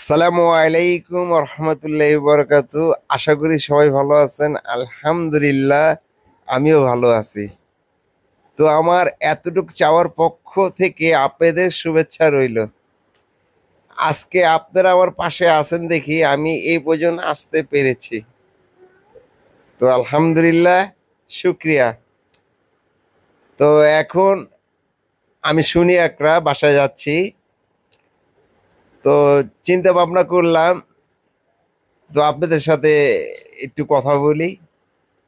আসসালামু আলাইকুম রহমতুল্লাহি বরকাতু। আশা করি সবাই ভালো আছেন। আলহামদুলিল্লাহ, আমিও ভালো আছি। তো আমার এতটুক চাওয়ার পক্ষ থেকে আপনাদের শুভেচ্ছা রইল। আজকে আপনারা আমার পাশে আছেন দেখি আমি এই পর্যন্ত আসতে পেরেছি। তো আলহামদুলিল্লাহ, শুক্রিয়া। তো এখন আমি শুনি একটা বাসায় যাচ্ছি। তো চিন্তা ভাবনা করলাম, তো আপনাদের সাথে একটু কথা বলি।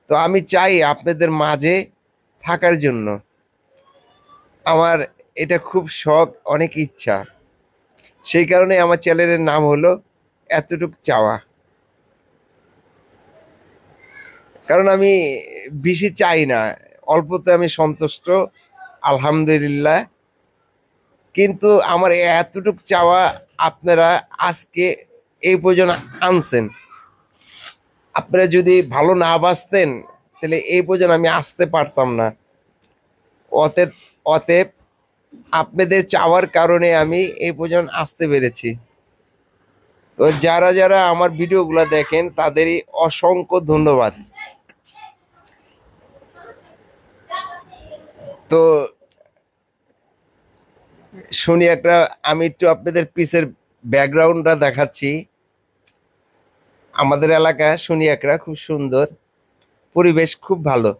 তো আমি চাই আপনাদের মাঝে থাকার জন্য। আমার এটা খুব শখ, অনেক ইচ্ছা। সেই কারণে আমার চ্যানেলের নাম হলো এতটুক চাওয়া। কারণ আমি বেশি চাই না, অল্পতে আমি সন্তুষ্ট, আলহামদুলিল্লাহ। কিন্তু আমার এতটুক চাওয়া আপনারা আজকে এই পর্যন্ত আনছেন। আপনারা যদি ভালো না বাসতেন তাহলে এই পর্যন্ত আমি আসতে পারতাম না। অতএব অতএব আপনাদের চাওয়ার কারণে আমি এই পর্যন্ত আসতে পেরেছি। তো যারা যারা আমার ভিডিওগুলো দেখেন তাদেরই অসংখ্য ধন্যবাদ। তো শুনি একটা, আমি একটু আপনাদের পিসের ব্যাকগ্রাউন্ডটা দেখাচ্ছি। আমাদের এলাকা শুনি একটা খুব সুন্দর পরিবেশ, খুব ভালো।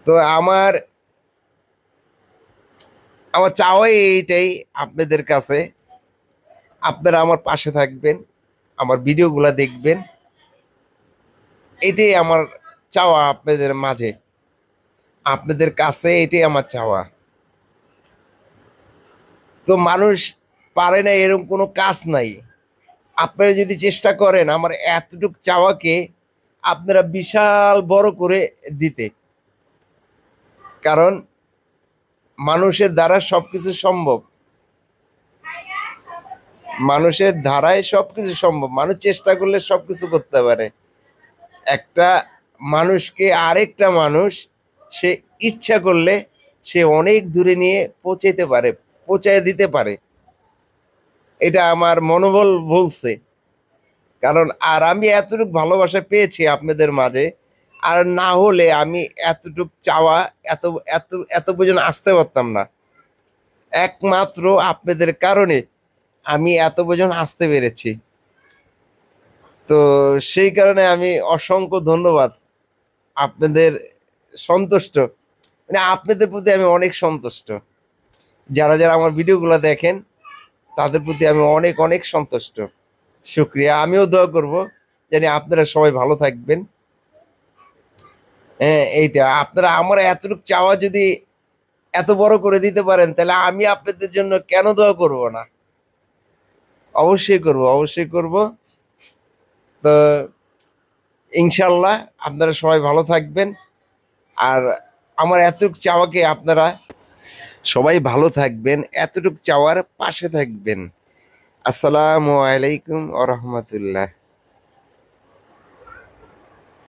তো আমার আমার চাওয়াই এইটাই আপনাদের কাছে, আপনারা আমার পাশে থাকবেন, আমার ভিডিওগুলো দেখবেন। এটাই আমার চাওয়া আপনাদের মাঝে, আপনাদের কাছে এটাই আমার চাওয়া। তো মানুষ পারে না এরকম কোনো কাজ নাই। আপনারা যদি চেষ্টা করেন আমার এতটুক চাওয়াকে আপনারা বিশাল বড় করে দিতে। কারণ মানুষের দ্বারা সবকিছু সম্ভব, মানুষের দ্বারাই সবকিছু সম্ভব। মানুষ চেষ্টা করলে সবকিছু করতে পারে। একটা মানুষকে আরেকটা মানুষ সে ইচ্ছা করলে সে অনেক দূরে নিয়ে পৌঁছাইতে পারে, পৌঁছায় দিতে পারে। এটা আমার মনোবল বলছে। কারণ আর আমি এতটুকু ভালোবাসা পেয়েছি আপনাদের মাঝে, আর না হলে আমি এতটুক চাওয়া, এত এত এত পর্যন্ত আসতে পারতাম না। একমাত্র আপনাদের কারণে আমি এত পর্যন্ত আসতে পেরেছি। তো সেই কারণে আমি অসংখ্য ধন্যবাদ। আপনাদের সন্তুষ্ট, মানে আপনাদের প্রতি আমি অনেক সন্তুষ্ট। যারা যারা আমার ভিডিওগুলো দেখেন তাদের প্রতি আমি অনেক অনেক সন্তুষ্ট। শুক্রিয়া। আমিও দোয়া করব জানি আপনারা সবাই ভালো থাকবেন। হ্যাঁ, এইটা আপনারা আমার এতটুকু চাওয়া যদি এত বড় করে দিতে পারেন তাহলে আমি আপনাদের জন্য কেন দোয়া করব না? অবশ্যই করব, অবশ্যই করব। তো ইনশাল্লাহ আপনারা সবাই ভালো থাকবেন। আর আমার এতটুকু চাওয়াকে আপনারা সবাই ভালো থাকবেন, এতটুকু চাওয়ার পাশে থাকবেন। আসসালামু আলাইকুম ওয়া রাহমাতুল্লাহ।